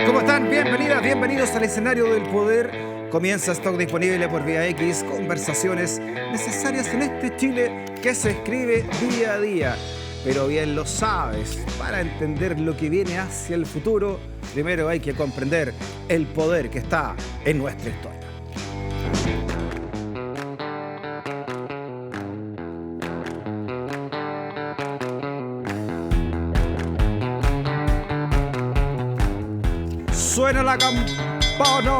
¿Cómo están? Bienvenidas, bienvenidos al escenario del poder. Comienza Stock disponible por Vía X, conversaciones necesarias en este Chile que se escribe día a día. Pero bien lo sabes, para entender lo que viene hacia el futuro, primero hay que comprender el poder que está en nuestra historia. ¡Suena la campana!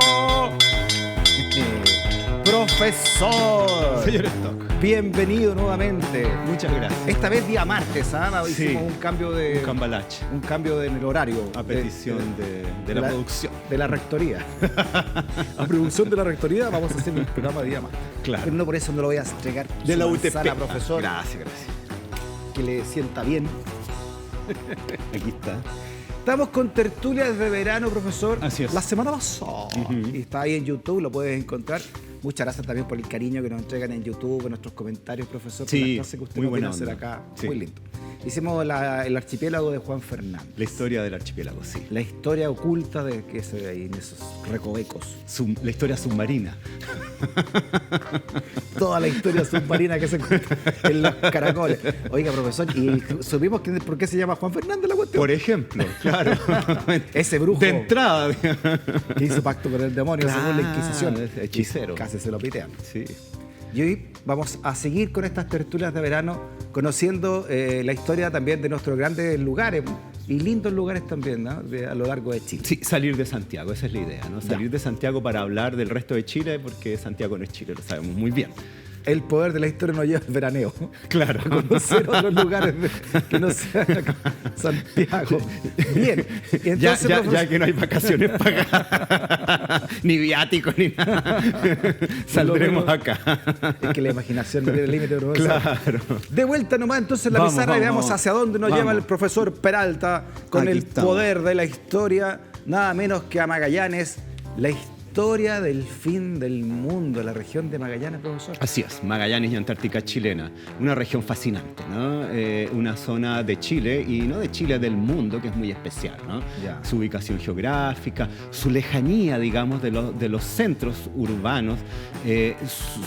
Profesor. Señor Stock. Bienvenido nuevamente. Muchas gracias. Esta vez día martes, ¿ah? Sí. Hicimos un cambio de... Un cambalache. Un cambio en el horario. A petición de la producción. De la rectoría. A producción de la rectoría vamos a hacer un programa de día martes. Claro. Pero no por eso no lo voy a entregar. De la UTP. Manzana, profesor. Gracias, gracias. Que le sienta bien. Aquí está. Estamos con tertulias de verano, profesor. Así es. La semana pasada. Y está ahí en YouTube, lo puedes encontrar. Muchas gracias también por el cariño que nos entregan en YouTube, en nuestros comentarios, profesor. Sí, por las clases que usted muy nos viene buena a hacer onda. acá. Sí. Muy lindo. Hicimos el archipiélago de Juan Fernández. La historia del archipiélago, sí. La historia oculta de que se ve ahí en esos recovecos. La historia submarina. Toda la historia submarina que se cuenta en los caracoles. Oiga, profesor, ¿y supimos por qué se llama Juan Fernández la cuestión? Por ejemplo, claro. Ese brujo De entrada. que hizo pacto con el demonio según la Inquisición. Hechicero. Casi se lo pitean. Sí. Y hoy vamos a seguir con estas tertulias de verano, conociendo la historia también de nuestros grandes lugares y lindos lugares también, ¿no? A lo largo de Chile. Sí, salir de Santiago, esa es la idea, ¿no? Salir de Santiago para hablar del resto de Chile, porque Santiago no es Chile, lo sabemos muy bien. El poder de la historia nos lleva al veraneo. Claro. A conocer otros lugares que no sean Santiago. Bien. Y entonces, ya que no hay vacaciones pagadas, ni viáticos, ni nada, saldremos acá. Es que la imaginación no tiene límite, profesor. Claro. De vuelta nomás entonces en la Vamos, pizarra y vamos, veamos hacia dónde nos lleva el profesor Peralta con Aquí el estamos. poder de la historia, nada menos que a Magallanes, la historia del fin del mundo, la región de Magallanes, profesor. Así es, Magallanes y Antártica chilena, una región fascinante, ¿no? Una zona de Chile, y no de Chile, del mundo, que es muy especial, ¿no? Ya. Su ubicación geográfica, su lejanía, digamos, de los centros urbanos,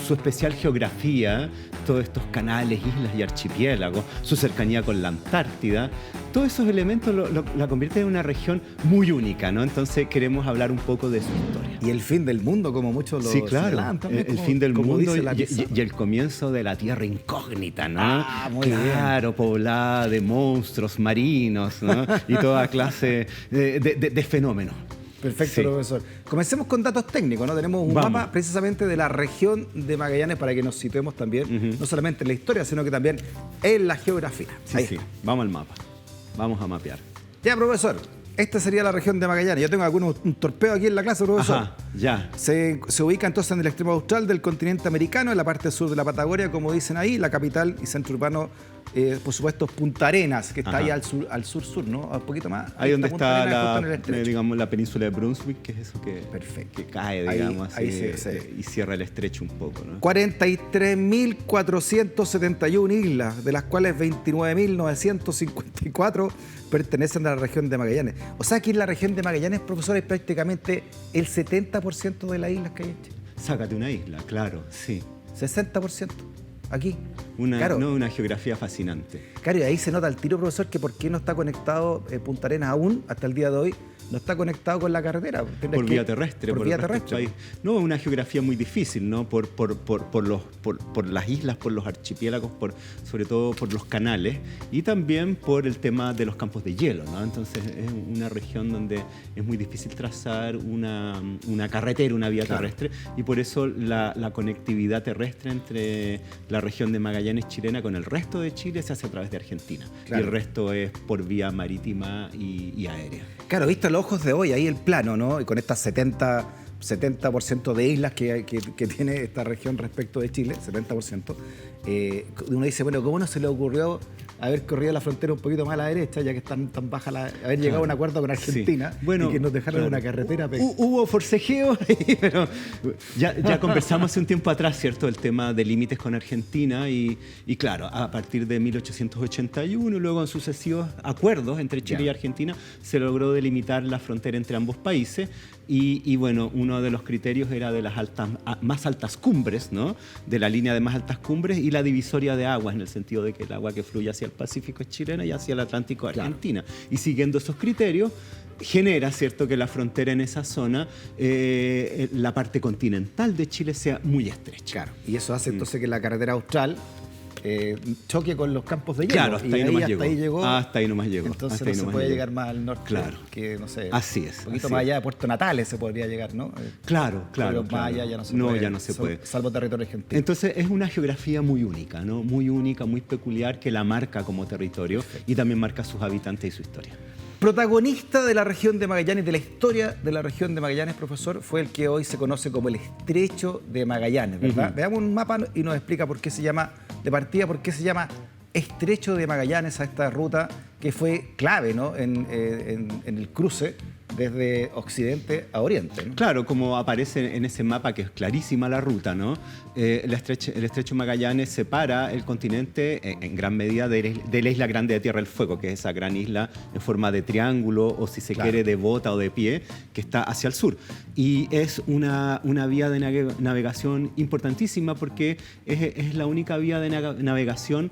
su especial geografía, todos estos canales, islas y archipiélagos, su cercanía con la Antártida, todos esos elementos la convierten en una región muy única, ¿no? Entonces queremos hablar un poco de su historia. Y el fin del mundo, como muchos lo Sí, claro, señalan también, el como- fin del como mundo dice la pizarra. y el comienzo de la tierra incógnita, ¿no? Ah, muy claro, poblada de monstruos marinos, ¿no? Y toda clase de fenómenos. Perfecto, Sí. profesor. Comencemos con datos técnicos, ¿no? Tenemos un Vamos. mapa precisamente de la región de Magallanes para que nos situemos también, no solamente en la historia, sino que también en la geografía. Sí, Ahí sí, está. vamos al mapa, vamos a mapear. Ya, profesor, esta sería la región de Magallanes. Yo tengo un torpeo aquí en la clase, profesor. Ajá, ya. Se ubica entonces en el extremo austral del continente americano, en la parte sur de la Patagonia, como dicen ahí, la capital y centro urbano, por supuesto, Punta Arenas, que está Ajá. ahí al sur, ¿no? Un poquito más. Ahí donde Punta está Arenas, justo en el estrecho. digamos, la península de Brunswick, que es eso que, Perfecto. que cae, Ahí- digamos, ahí así, se- y cierra el estrecho un poco, ¿no? 43.471 islas, de las cuales 29.954 pertenecen a la región de Magallanes. O sea que en la región de Magallanes, profesor, es prácticamente el 70% de las islas que hay en Chile. Sácate una isla, claro, sí. 60% aquí. Una Claro, geografía fascinante. claro, y ahí se nota el tiro, profesor, que por qué no está conectado Punta Arenas aún, hasta el día de hoy, no está conectado con la carretera. Tendrías Por que- vía terrestre, Por vía el resto del terrestre. país. No, es una geografía muy difícil, ¿no? Por las islas, por los archipiélagos, sobre todo por los canales, y también por el tema de los campos de hielo, ¿no? Entonces es una región donde es muy difícil trazar una carretera, una vía terrestre, y por eso la conectividad terrestre entre la región de Magallanes chilena con el resto de Chile se hace a través de Argentina. Claro. Y el resto es por vía marítima y aérea. Claro, visto a los ojos de hoy, ahí el plano, ¿no? Y con estas 70% de islas que tiene esta región respecto de Chile, 70%, uno dice, bueno, ¿cómo no se le ocurrió haber corrido la frontera un poquito más a la derecha, ya que están tan baja haber llegado a un acuerdo con Argentina, sí. Bueno, y que nos dejaron una carretera. Hubo forcejeo, pero ya conversamos hace un tiempo atrás, ¿cierto?, el tema de límites con Argentina y claro, a partir de 1881 y luego en sucesivos acuerdos entre Chile y Argentina se logró delimitar la frontera entre ambos países y bueno, uno de los criterios era de las más altas cumbres, ¿no?, de la línea de más altas cumbres y la divisoria de aguas, en el sentido de que el agua que fluye hacia el Pacífico es chilena y hacia el Atlántico es argentina. Y siguiendo esos criterios, genera, ¿cierto?, que la frontera en esa zona, la parte continental de Chile sea muy estrecha. Claro, y eso hace entonces que la carretera austral choque con los campos de hielo. Claro, hasta ahí llegó. Hasta ahí nomás llegó. Entonces hasta no se puede llegar más al norte. Claro. Que, no sé, así es. Un poquito más allá de Puerto Natales se podría llegar, ¿no? Claro. Pero más allá ya no se puede. Ya no se puede. Salvo territorio argentino. Entonces es una geografía muy única, ¿no? Muy única, muy peculiar, que la marca como territorio. Perfecto. Y también marca sus habitantes y su historia. Protagonista de la región de Magallanes, de la historia de la región de Magallanes, profesor, fue el que hoy se conoce como el Estrecho de Magallanes, ¿verdad? Veamos un mapa y nos explica por qué se llama, de partida, por qué se llama Estrecho de Magallanes a esta ruta que fue clave, ¿no?, en el cruce desde occidente a oriente, ¿no? Claro, como aparece en ese mapa que es clarísima la ruta, ¿no? El estrecho Magallanes separa el continente en gran medida de la isla grande de Tierra del Fuego, que es esa gran isla en forma de triángulo o, si se quiere, de bota o de pie, que está hacia el sur. Y es una vía de navegación importantísima porque es la única vía de navegación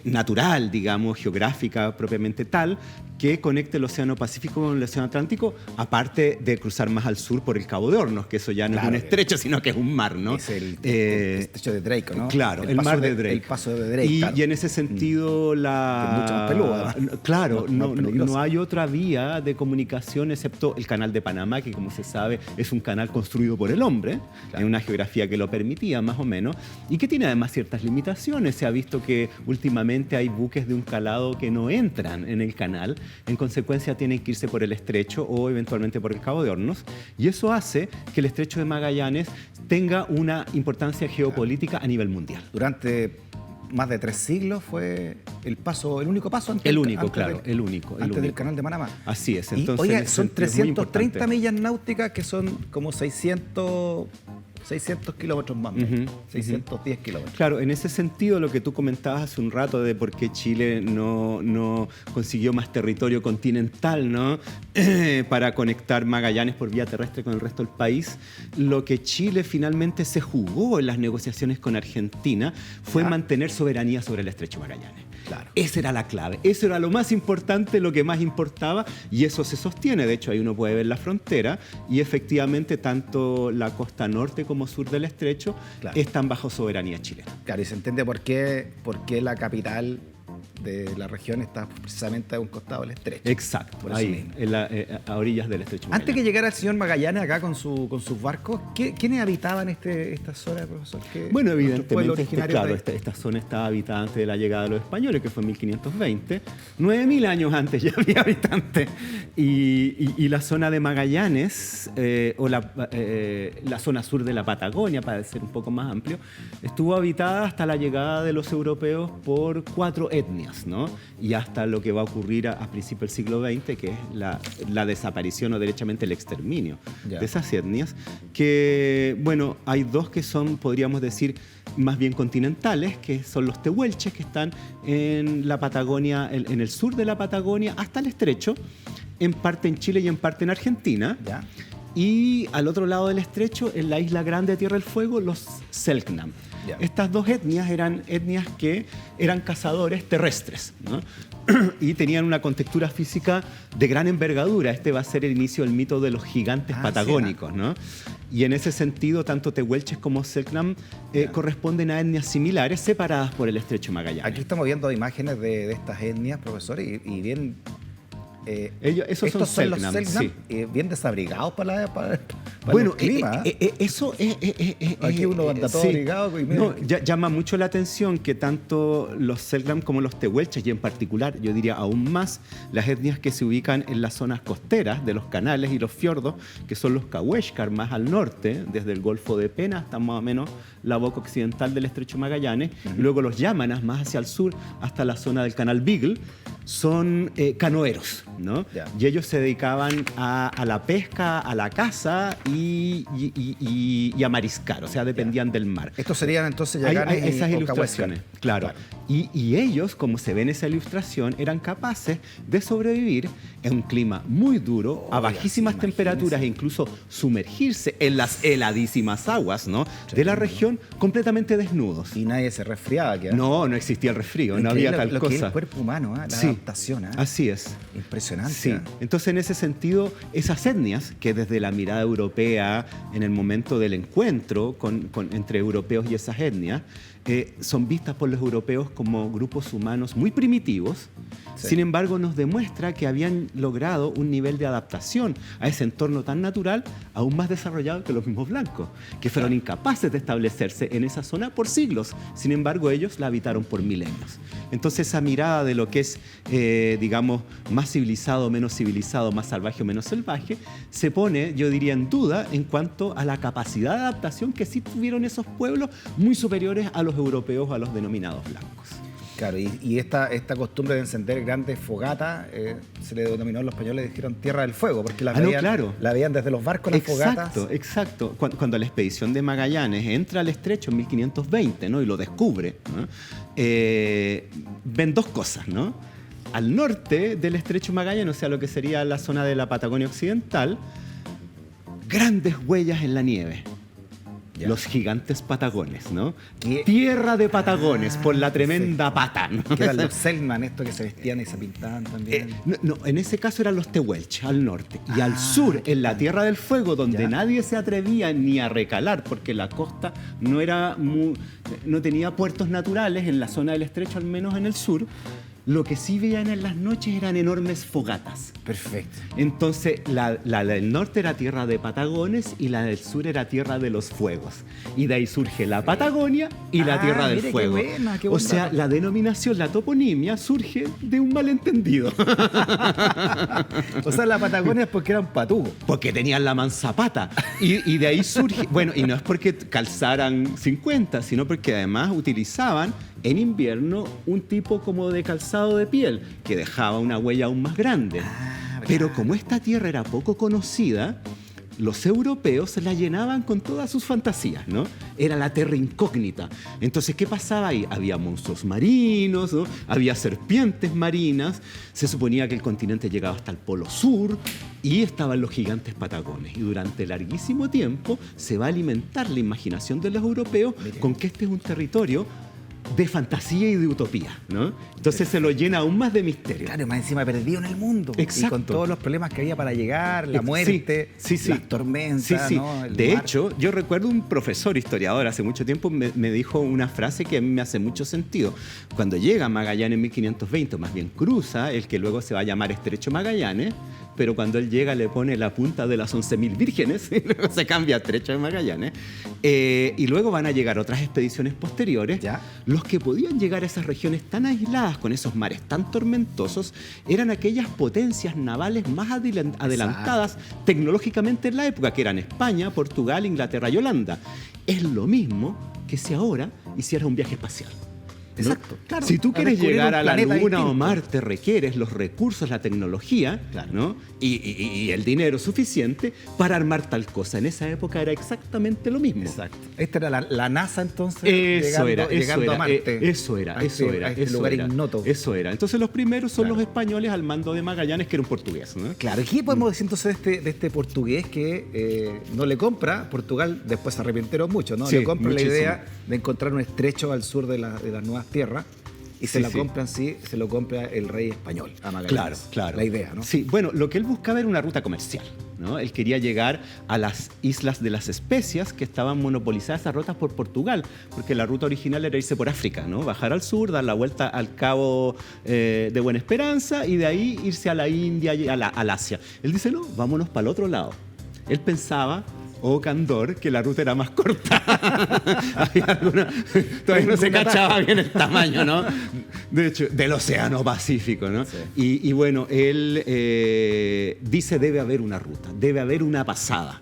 natural, digamos, geográfica propiamente tal, que conecte el Océano Pacífico con el Océano Atlántico, aparte de cruzar más al sur por el Cabo de Hornos, que eso ya no es un estrecho, sino que es un mar, ¿no? Es el estrecho de Drake, ¿no? Claro, el mar de Drake. El paso de Drake. Y en ese sentido, es mucho más peludo, además. Claro, no hay otra vía de comunicación excepto el Canal de Panamá, que, como se sabe, es un canal construido por el hombre, en una geografía que lo permitía, más o menos, y que tiene además ciertas limitaciones. Se ha visto que últimamente hay buques de un calado que no entran en el canal. En consecuencia, tienen que irse por el estrecho o eventualmente por el Cabo de Hornos. Y eso hace que el estrecho de Magallanes tenga una importancia geopolítica a nivel mundial. Durante más de 3 siglos fue el único paso antes, el único del Canal de Panamá. Así es. Entonces, oye, son 330 millas náuticas, que son como 600 kilómetros más, 610 kilómetros. Claro, en ese sentido, lo que tú comentabas hace un rato de por qué Chile no consiguió más territorio continental, ¿no? Para conectar Magallanes por vía terrestre con el resto del país, lo que Chile finalmente se jugó en las negociaciones con Argentina fue mantener soberanía sobre el estrecho Magallanes. Claro. Esa era la clave, eso era lo más importante, lo que más importaba, y eso se sostiene. De hecho, ahí uno puede ver la frontera y efectivamente tanto la costa norte como sur del estrecho están bajo soberanía chilena. Claro, y se entiende por qué la capital de la región está precisamente a un costado del estrecho. Exacto, ahí, a orillas del estrecho Magallanes. Antes que llegara el señor Magallanes acá con sus barcos, ¿quiénes habitaban esta zona, profesor? Bueno, evidentemente, esta zona estaba habitada antes de la llegada de los españoles, que fue en 1520. 9.000 años antes ya había habitantes. Y la zona de Magallanes, o la zona sur de la Patagonia, para ser un poco más amplio, estuvo habitada hasta la llegada de los europeos por 4 etnias, ¿no? Y hasta lo que va a ocurrir a principios del siglo XX, que es la desaparición o derechamente el exterminio de esas etnias, que, bueno, hay 2 que son, podríamos decir, más bien continentales, que son los tehuelches, que están en la Patagonia, en el sur de la Patagonia, hasta el estrecho, en parte en Chile y en parte en Argentina. ¿Ya? Y al otro lado del estrecho, en la isla grande de Tierra del Fuego, los Selknam. Yeah. Estas 2 etnias eran etnias que eran cazadores terrestres, ¿no? Y tenían una contextura física de gran envergadura. Este va a ser el inicio del mito de los gigantes patagónicos, ¿no? Y en ese sentido, tanto tehuelches como Selknam corresponden a etnias similares separadas por el estrecho Magallanes. Aquí estamos viendo imágenes de estas etnias, profesor, y bien Esos estos son los Selknam, Selknam, sí. bien desabrigados para Bueno, el clima. eso Aquí uno anda todo sí. abrigado. Y No, llama mucho la atención que tanto los Selknam como los tehuelches, y en particular, yo diría aún más, las etnias que se ubican en las zonas costeras de los canales y los fiordos, que son los Kaweshkar más al norte, desde el Golfo de Pena hasta más o menos la boca occidental del Estrecho Magallanes, y luego los Yámanas más hacia el sur hasta la zona del Canal Beagle, son canoeros, ¿no? Ya. Y ellos se dedicaban a la pesca, a la caza y a mariscar, o sea, dependían del mar. Estos serían entonces Hay Yaganes esas y ilustraciones, Ocahuéscar. claro. Y ellos, como se ve en esa ilustración, eran capaces de sobrevivir en un clima muy duro, a bajísimas temperaturas, e incluso sumergirse en las heladísimas aguas, ¿no?, de la región, completamente desnudos. Y nadie se resfriaba. No existía el resfrío, no había tal lo que es cosa. el cuerpo humano, la Sí, adaptación. así es. Impresionante. Sí, entonces en ese sentido, esas etnias que desde la mirada europea, en el momento del encuentro entre europeos y esas etnias, son vistas por los europeos como grupos humanos muy primitivos. Sí. Sin embargo, nos demuestra que habían logrado un nivel de adaptación a ese entorno tan natural, aún más desarrollado que los mismos blancos, que fueron incapaces de establecerse en esa zona por siglos. Sin embargo, ellos la habitaron por milenios. Entonces, esa mirada de lo que es, digamos, más civilizado, menos civilizado, más salvaje o menos salvaje, se pone, yo diría, en duda en cuanto a la capacidad de adaptación que sí tuvieron esos pueblos muy superiores a los europeos o a los denominados blancos. Claro, y esta costumbre de encender grandes fogatas se le denominó a los españoles, dijeron Tierra del Fuego, porque la veían desde los barcos las fogatas. Exacto. Cuando la expedición de Magallanes entra al estrecho en 1520, ¿no?, y lo descubre, ¿no?, ven dos cosas, ¿no? Al norte del estrecho Magallanes, o sea, lo que sería la zona de la Patagonia Occidental, grandes huellas en la nieve. Ya. Los gigantes patagones, ¿no? Tierra de patagones por la tremenda pata, ¿no? Que eran los Selknam, estos que se vestían y se pintaban también. No, en ese caso eran los tehuelches, al norte. Y al sur, en la Tierra del Fuego, donde nadie se atrevía ni a recalar, porque la costa no tenía puertos naturales, en la zona del estrecho, al menos en el sur. Lo que sí veían en las noches eran enormes fogatas. Perfecto. Entonces, la del norte era tierra de patagones y la del sur era tierra de los fuegos. Y de ahí surge la Patagonia y la tierra del fuego. Qué buena, o sea, la denominación, la toponimia, surge de un malentendido. O sea, la Patagonia es porque eran patugos. Porque tenían la manzapata. Y de ahí surge... Bueno, y no es porque calzaran 50, sino porque además utilizaban en invierno un tipo como de calzado de piel que dejaba una huella aún más grande. Pero como esta tierra era poco conocida, los europeos la llenaban con todas sus fantasías, ¿no? Era la terra incógnita. Entonces, ¿qué pasaba ahí? Había monstruos marinos, ¿no? Había serpientes marinas. Se suponía que el continente llegaba hasta el Polo Sur y estaban los gigantes patagones. Y durante larguísimo tiempo se va a alimentar la imaginación de los europeos con que este es un territorio de fantasía y de utopía, ¿no? Entonces se lo llena aún más de misterio. Claro, más encima perdido en el mundo. Exacto. Y con todos los problemas que había para llegar, la muerte, las tormentas, ¿no? De hecho, yo recuerdo un profesor historiador hace mucho tiempo me dijo una frase que a mí me hace mucho sentido. Cuando llega a Magallanes en 1520, más bien cruza el que luego se va a llamar Estrecho Magallanes, pero cuando él llega le pone la punta de las 11.000 vírgenes y luego se cambia a Estrecho de Magallanes. Y luego van a llegar otras expediciones posteriores. ¿Ya? Los que podían llegar a esas regiones tan aisladas, con esos mares tan tormentosos, eran aquellas potencias navales más adelantadas tecnológicamente en la época, que eran España, Portugal, Inglaterra y Holanda. Es lo mismo que si ahora hicieras un viaje espacial. Exacto, claro. Si tú quieres llegar a la Luna distinto o Marte, requieres los recursos, la tecnología, ¿no? y el dinero suficiente para armar tal cosa. En esa época era exactamente lo mismo. Exacto. Esta era la NASA entonces, llegando a Marte. Eso era. Lugar ignoto. Eso era. Entonces los primeros son los españoles al mando de Magallanes, que era un portugués, ¿no? Claro, ¿y qué podemos decir entonces de este portugués que no le compra? Portugal después se arrepintieron mucho, ¿no? Sí, le compra muchísimo. la idea de encontrar un estrecho al sur de las nuevas tierras y se lo compra el rey español a Magallanes. Claro. La idea, ¿no? Sí, bueno, lo que él buscaba era una ruta comercial, ¿no? Él quería llegar a las Islas de las Especias, que estaban monopolizadas esas rutas por Portugal, porque la ruta original era irse por África, ¿no? Bajar al sur, dar la vuelta al Cabo de Buena Esperanza y de ahí irse a la India y al Asia. Él dice, no, vámonos para el otro lado. Él pensaba, candor, que la ruta era más corta. Todavía no se cachaba bien el tamaño, ¿no? De hecho, del Océano Pacífico, ¿no? Sí. Y bueno, él dice, debe haber una ruta, debe haber una pasada.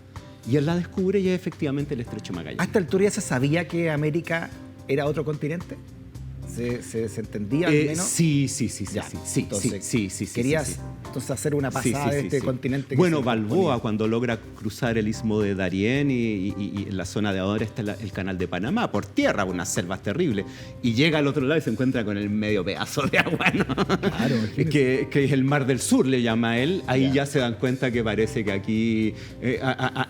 Y él la descubre y es efectivamente el Estrecho de Magallanes. ¿A esta altura ya se sabía que América era otro continente? ¿Se entendía al menos? Sí. Querías entonces hacer una pasada de este continente. Bueno, Balboa, cuando logra cruzar el istmo de Darién y en la zona de ahora está el canal de Panamá, por tierra, unas selvas terribles, y llega al otro lado y se encuentra con el medio pedazo de agua, ¿no? Claro, que es el Mar del Sur, le llama él. Ahí ya se dan cuenta que parece que aquí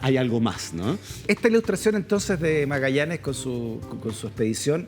hay algo más, ¿no? Esta ilustración entonces de Magallanes con su expedición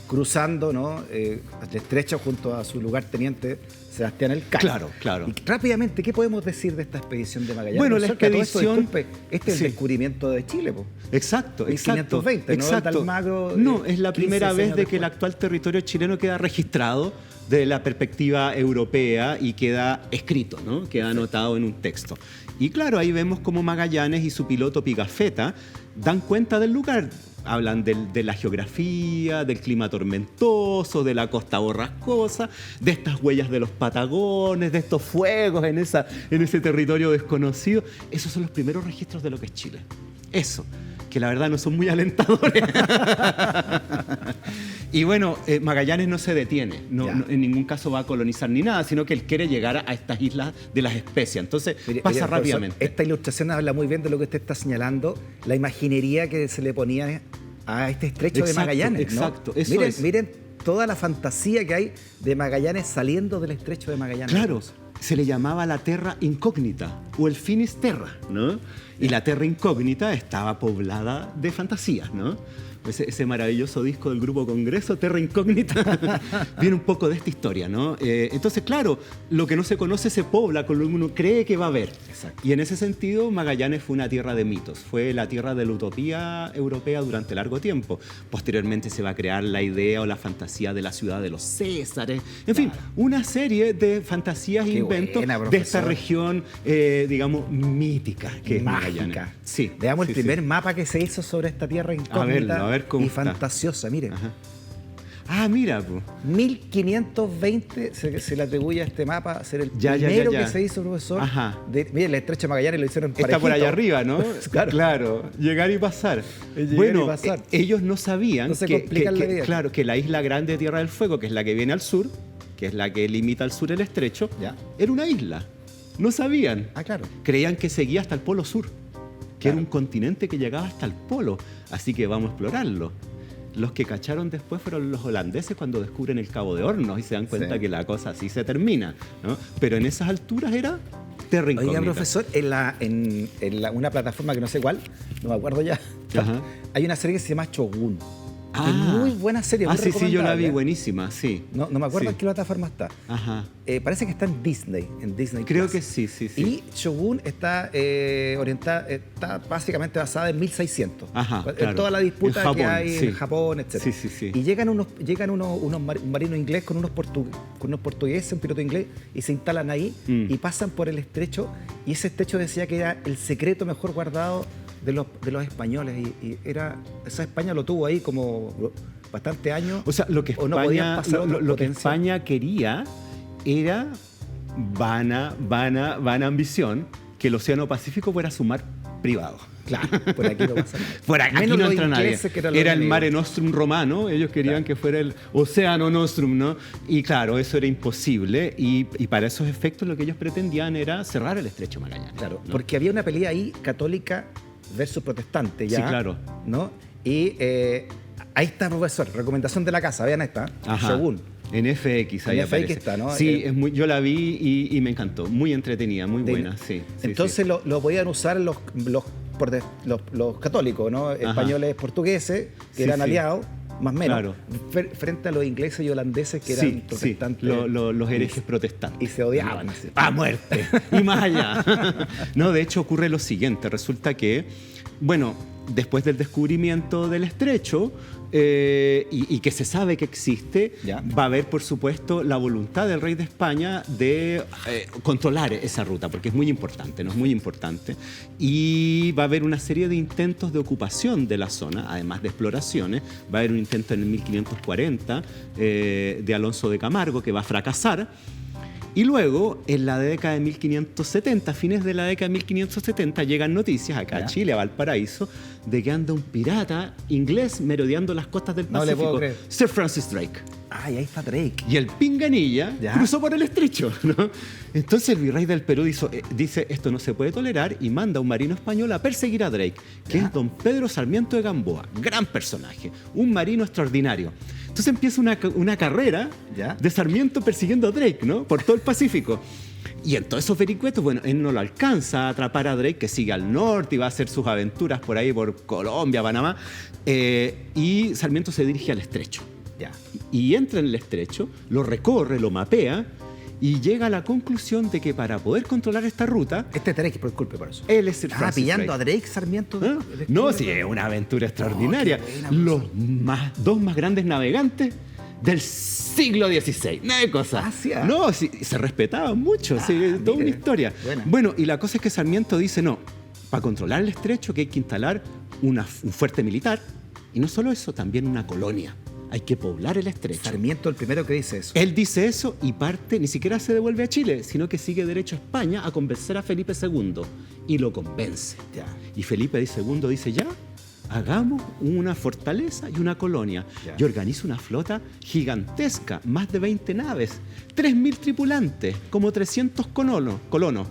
cruzando, ¿no? El estrecho junto a su lugarteniente Sebastián Elcano. Claro. Y rápidamente, ¿qué podemos decir de esta expedición de Magallanes? Bueno, la expedición... Este es el descubrimiento de Chile, po. Exacto. 1520, ¿no? Almagro, no, es la primera vez de que el actual territorio chileno queda registrado de la perspectiva europea y queda escrito, ¿no? Queda anotado en un texto. Y claro, ahí vemos cómo Magallanes y su piloto Pigafetta dan cuenta del lugar. Hablan de la geografía, del clima tormentoso, de la costa borrascosa, de estas huellas de los Patagones, de estos fuegos en ese territorio desconocido. Esos son los primeros registros de lo que es Chile. Eso, que la verdad no son muy alentadores. Y bueno, Magallanes no se detiene, no, en ningún caso va a colonizar ni nada, sino que él quiere llegar a estas islas de las especias. Entonces pasa rápidamente. Esta ilustración habla muy bien de lo que usted está señalando, la imaginería que se le ponía a este estrecho de Magallanes. Exacto, ¿no? Miren toda la fantasía que hay de Magallanes saliendo del estrecho de Magallanes. Claro, se le llamaba la Terra Incógnita o el Finisterra, ¿no? Y la Terra Incógnita estaba poblada de fantasías, ¿no? Ese maravilloso disco del Grupo Congreso, Terra Incógnita, viene un poco de esta historia, ¿no? Entonces, claro, lo que no se conoce se pobla con lo que uno cree que va a haber. Exacto. Y en ese sentido, Magallanes fue una tierra de mitos, fue la tierra de la utopía europea durante largo tiempo. Posteriormente se va a crear la idea o la fantasía de la ciudad de los Césares. En fin, una serie de fantasías e inventos de esta región, digamos, mítica, que es Magallanes. Sí. Veamos el primer mapa que se hizo sobre esta tierra incógnita. A ver cómo y está. Fantasiosa, miren. Ajá. Ah, mira, pues. 1520 se le atribuye a este mapa a ser el primero que se hizo, profesor. Ajá. Miren, el estrecho de Magallanes lo hicieron parejito. Está por allá arriba, ¿no? Claro. Llegar y pasar. Ellos no sabían que la isla grande de Tierra del Fuego, que es la que viene al sur, que es la que limita al sur el estrecho, era una isla. No sabían. Ah, claro. Creían que seguía hasta el polo sur, que era un continente que llegaba hasta el polo. Así que vamos a explorarlo. Los que cacharon después fueron los holandeses cuando descubren el Cabo de Hornos y se dan cuenta que la cosa así se termina, ¿no? Pero en esas alturas era terra incógnita. Oiga, profesor, en una plataforma que no sé cuál, no me acuerdo ya, hay una serie que se llama Shogun. Es muy buena serie, muy recomendable. Sí, yo la vi, buenísima, sí. No me acuerdo en qué plataforma está. Parece que está en Disney Creo Plus. que sí. Y Shogun está orientada, está básicamente basada en 1600. En toda la disputa Japón, que hay en Japón, etc. Sí. Y llegan unos marinos ingleses con unos portugueses, un piloto inglés, y se instalan ahí y pasan por el estrecho. Y ese estrecho decía que era el secreto mejor guardado de los españoles, y esa España lo tuvo ahí como bastante años. O sea, lo que España quería era vana ambición que el Océano Pacífico fuera su mar privado. Claro, por aquí no pasa nada. Por aquí no entra nadie. Era el Mare Nostrum romano, ellos querían que fuera el Océano Nostrum, ¿no? Y claro, eso era imposible, y para esos efectos lo que ellos pretendían era cerrar el estrecho Magallanes. Claro, ¿no? Porque había una pelea ahí católica versus protestante, ya. Sí, claro. ¿No? Y ahí está, profesor, recomendación de la casa, vean esta, Shogun. En FX, ahí aparece. Está, ¿no? Sí, yo la vi y me encantó, muy entretenida, muy buena, sí. Entonces lo podían usar los católicos, ¿no? Españoles, portugueses, que eran aliados, más o menos, Claro. frente a los ingleses y holandeses que eran protestantes. Los herejes protestantes. Y se odiaban. Así. A muerte y más allá. No, de hecho ocurre lo siguiente. Resulta que, bueno, después del descubrimiento del estrecho y que se sabe que existe, Ya. va a haber, por supuesto, la voluntad del rey de España de controlar esa ruta, porque es muy importante, ¿no? Es muy importante. Y va a haber una serie de intentos de ocupación de la zona, además de exploraciones. Va a haber un intento en el 1540 de Alonso de Camargo que va a fracasar. Y luego, en la década de 1570, fines de la década de 1570, llegan noticias acá a Chile, a Valparaíso, de que anda un pirata inglés merodeando las costas del No le Pacífico. puedo creer. Sir Francis Drake. Ah, y ahí está Drake. Y el Pinganilla Ya. cruzó por el estrecho, ¿no? Entonces el virrey del Perú dice, esto no se puede tolerar, y manda a un marino español a perseguir a Drake, que Ya. es don Pedro Sarmiento de Gamboa, gran personaje, un marino extraordinario. Entonces empieza una carrera Ya. de Sarmiento persiguiendo a Drake, ¿no? Por todo el Pacífico. Y en todos esos vericuetos, bueno, él no lo alcanza a atrapar a Drake, que sigue al norte y va a hacer sus aventuras por ahí, por Colombia, Panamá. Y Sarmiento se dirige al estrecho. Ya. Y entra en el estrecho, lo recorre, lo mapea y llega a la conclusión de que para poder controlar esta ruta, Este Drake, disculpe por eso. él es el Ah, Francis pillando Drake. a Drake Sarmiento. ¿Ah? No, sí, es una aventura extraordinaria. qué buena, Los dos más grandes navegantes del siglo XVI. Nada de cosas. Ah, sí, ah. No, sí, se respetaban mucho. Sí, toda una mire. historia. Buena. Bueno, y la cosa es que Sarmiento dice, no, para controlar el estrecho que hay que instalar un fuerte militar. Y no solo eso, también una colonia. Hay que poblar el estrecho. Sarmiento el primero que dice eso. Él dice eso y parte, ni siquiera se devuelve a Chile, sino que sigue derecho a España a convencer a Felipe II. Y lo convence. Ya. Y Felipe II dice, ya, hagamos una fortaleza y una colonia. Ya. Y organiza una flota gigantesca, más de 20 naves, 3.000 tripulantes, como 300 colonos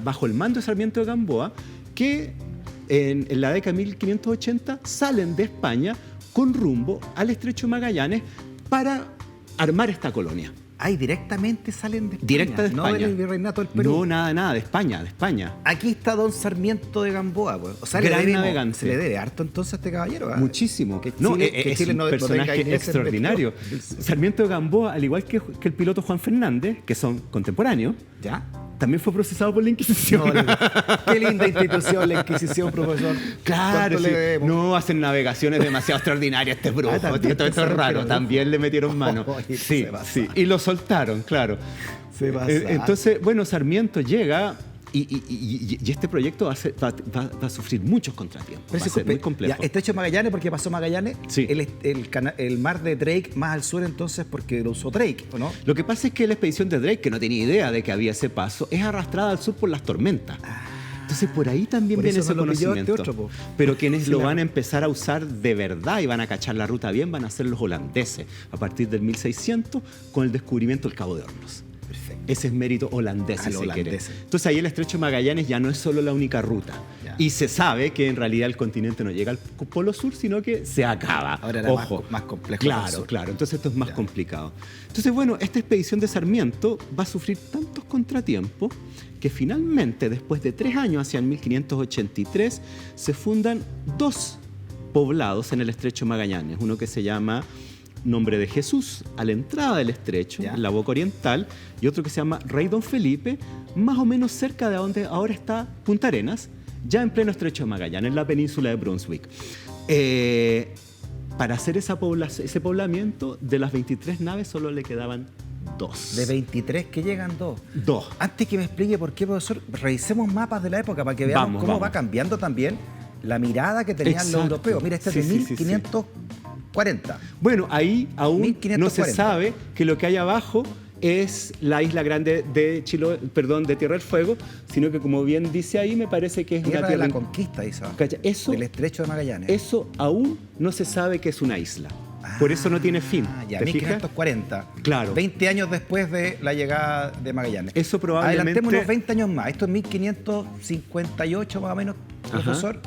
bajo el mando de Sarmiento de Gamboa, que en la década de 1580 salen de España con rumbo al estrecho de Magallanes para armar esta colonia. Ay, directamente salen de España. Directa de España. No del virreinato del Perú. No, nada, de España, de España. Aquí está don Sarmiento de Gamboa, pues. O sea, Gran navegante. se le debe harto entonces a este caballero. ¿Ah? Muchísimo. Que No, Chile- que es Chile un no tenga personaje iglesia en extraordinario. México. Sarmiento de Gamboa, al igual que el piloto Juan Fernández, que son contemporáneos, ¿Ya? también fue procesado por la Inquisición. No, qué linda institución la Inquisición, profesor. Claro, ¿Cuánto sí. le debemos? No hacen navegaciones demasiado extraordinarias este brujo. también tío, todo esto es pensaron que raro. era También le metieron mano. Oye, Sí, se pasa. sí. Y lo soltaron, claro. Se pasa. Entonces, bueno, Sarmiento llega y este proyecto va a sufrir muchos contratiempos. Pero Va a ser disculpe, muy complejo. ya, estrecho de Magallanes, porque pasó Magallanes. Sí. El mar de Drake más al sur, entonces, porque lo usó Drake, ¿o no? Lo que pasa es que la expedición de Drake, que no tenía idea de que había ese paso, es arrastrada al sur por las tormentas. Entonces por ahí también Por viene eso ese no lo pilló este conocimiento. otro, po. Pero quienes Sí, lo la- van a empezar a usar de verdad y van a cachar la ruta bien van a ser los holandeses a partir del 1600 con el descubrimiento del Cabo de Hornos. Perfecto. Ese es mérito holandés, si los se quiere. holandeses. Entonces ahí el estrecho de Magallanes ya no es solo la única ruta. Ya. Y se sabe que en realidad el continente no llega al polo sur, sino que se acaba. Ahora era Ojo. más complejo para el Claro, sur. claro. Entonces esto es más Ya. complicado. Entonces, bueno, esta expedición de Sarmiento va a sufrir tantos contratiempos que finalmente, después de 3 años, hacia el 1583, se fundan 2 poblados en el estrecho de Magallanes. Uno que se llama Nombre de Jesús, a la entrada del estrecho, Ya. en la boca oriental, y otro que se llama Rey Don Felipe, más o menos cerca de donde ahora está Punta Arenas, ya en pleno estrecho de Magallanes, en la península de Brunswick. Para hacer ese poblamiento, de las 23 naves solo le quedaban 2. De 23 que llegan 2. 2. Antes que me explique por qué, profesor, revisemos mapas de la época para que veamos Vamos, cómo vamos. va cambiando también la mirada que tenían Exacto. los europeos. Mira, este es Sí, de sí, sí, sí. 1540. Bueno, ahí aún 1540. no se sabe que lo que hay abajo es la isla grande de de Tierra del Fuego, sino que como bien dice ahí, me parece que es Tierra una de tierra la Conquista, dice. Cacha, eso- Del estrecho de Magallanes. Eso aún no se sabe que es una isla. Por eso no tiene fin. Ah, ya, ¿Te fijas? 1540. Claro. 20 años después de la llegada de Magallanes. Eso probablemente- Adelantemos unos 20 años más. Esto es 1558 más o menos, Ajá. profesor.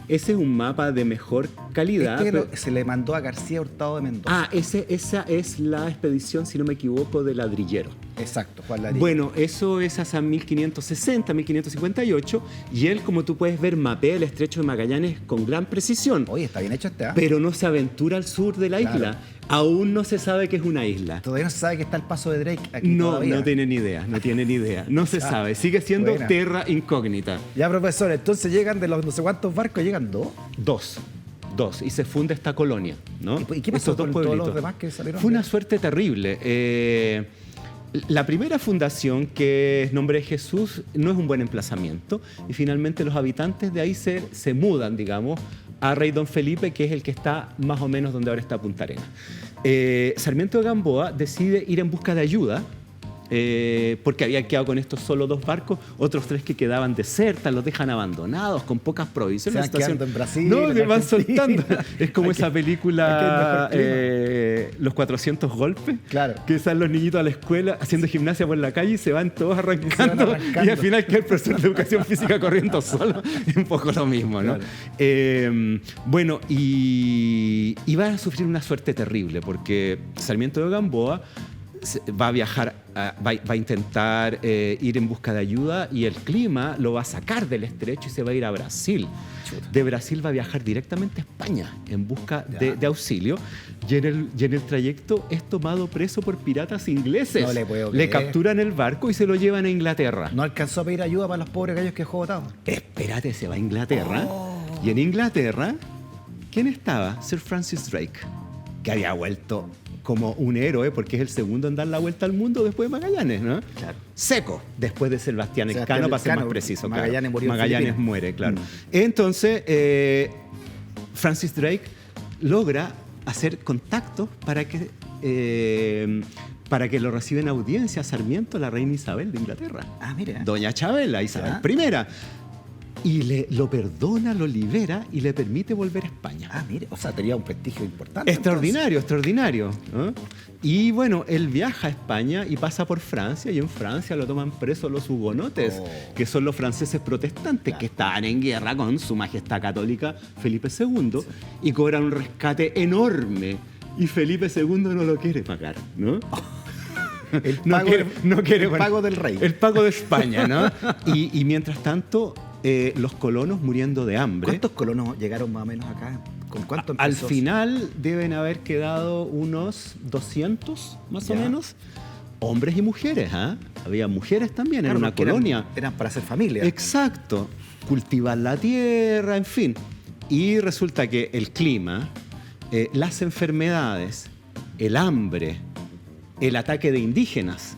Ese es un mapa de mejor calidad. Este pero- se le mandó a García Hurtado de Mendoza. esa es la expedición, si no me equivoco, de Ladrillero. Exacto, Juan Larica. Bueno, eso es hasta 1560, 1558, y él, como tú puedes ver, mapea el estrecho de Magallanes con gran precisión. Oye, está bien hecho este, ¿ah? Pero no se aventura al sur de la isla. Claro. Aún no se sabe que es una isla. Todavía no se sabe que está el paso de Drake aquí No, todavía. no tiene ni idea, no tiene ni idea. No se sabe, sigue siendo buena. terra incógnita. Ya, profesor, entonces llegan de los no sé cuántos barcos, llegan dos. Dos, y se funda esta colonia, ¿no? ¿Y qué pasó Estos dos con todos los pueblitos. demás que salieron? Fue una suerte terrible. La primera fundación, que es Nombre de Jesús, no es un buen emplazamiento, y finalmente los habitantes de ahí se mudan, digamos, a Rey Don Felipe, que es el que está más o menos donde ahora está Punta Arenas. Sarmiento de Gamboa decide ir en busca de ayuda, porque había quedado con estos solo 2 barcos, otros 3 que quedaban desertas, los dejan abandonados, con pocas provisiones. Se van quedando en Brasil, No, en que van Argentina. soltando. Es como Aquí- esa película aquí hay mejor Los 400 golpes, Claro. que salen los niñitos a la escuela haciendo gimnasia por la calle y se van todos arrancando, y al final queda el profesor de educación física corriendo solo. Es un poco lo mismo, ¿no? Claro. Bueno, y van a sufrir una suerte terrible, porque Sarmiento de Gamboa va a viajar, va a intentar ir en busca de ayuda, y el clima lo va a sacar del estrecho y se va a ir a Brasil. Chuta. De Brasil va a viajar directamente a España en busca Ya. de auxilio, y en el trayecto es tomado preso por piratas ingleses. No le puedo Le creer. capturan el barco y se lo llevan a Inglaterra. No alcanzó a pedir ayuda para los pobres gallos que dejó botados. Espérate, se va a Inglaterra. Oh. Y en Inglaterra, ¿quién estaba? Sir Francis Drake, que había vuelto como un héroe, porque es el segundo en dar la vuelta al mundo después de Magallanes, ¿no? Claro. Seco, después de Sebastián Sebastián Elcano, para ser Elcano, más preciso. Magallanes claro. murió en Magallanes Filipinas. muere, claro. Mm. Entonces, Francis Drake logra hacer contactos para que lo reciben audiencia a Sarmiento, la reina Isabel de Inglaterra. Ah, mira. Doña Chabela, Isabel Ya. I. Y lo perdona, lo libera y le permite volver a España. Ah, mire. O sea, tenía un prestigio importante. Extraordinario, extraordinario, ¿no? Y bueno, él viaja a España y pasa por Francia, y en Francia lo toman preso los hugonotes, Oh. que son los franceses protestantes, Claro. que estaban en guerra con su majestad católica Felipe II, y cobran un rescate enorme. Y Felipe II no lo quiere pagar, ¿no? El No pago, quiere- no quiere- el pago del rey. El pago de España, ¿no? Y mientras tanto, los colonos muriendo de hambre. ¿Cuántos colonos llegaron más o menos acá? ¿Con cuánto Al empezó? final deben haber quedado unos 200, más o Ya. menos, hombres y mujeres. ¿Ah? Había mujeres también, Claro, en una porque colonia. Eran para hacer familia. Exacto. Cultivar la tierra, en fin. Y resulta que el clima, las enfermedades, el hambre, el ataque de indígenas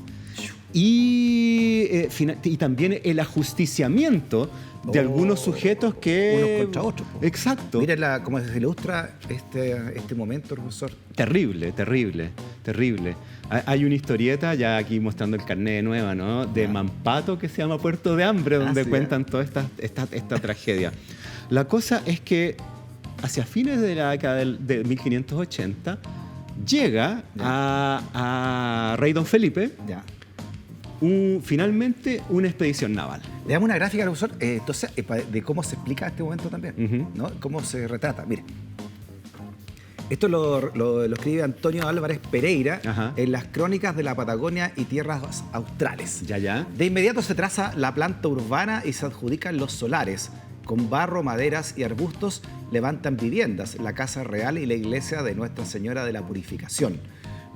y también el ajusticiamiento de algunos sujetos que... Unos contra otros, po. Exacto. Mire cómo se ilustra este momento, profesor. Terrible, terrible, terrible. Hay una historieta, ya aquí mostrando el carnet de nueva, ¿no? De Ya. Mampato, que se llama Puerto de Hambre, donde sí, cuentan toda esta tragedia. La cosa es que hacia fines de la década de 1580 llega a Rey Don Felipe Ya. finalmente una expedición naval. Le damos una gráfica, profesor, entonces, de cómo se explica este momento también, Ujú. ¿no? Cómo se retrata. Mire, esto lo escribe Antonio Álvarez Pereira Ajá. en las Crónicas de la Patagonia y Tierras Australes. Ya. De inmediato se traza la planta urbana y se adjudican los solares. Con barro, maderas y arbustos levantan viviendas, la Casa Real y la iglesia de Nuestra Señora de la Purificación.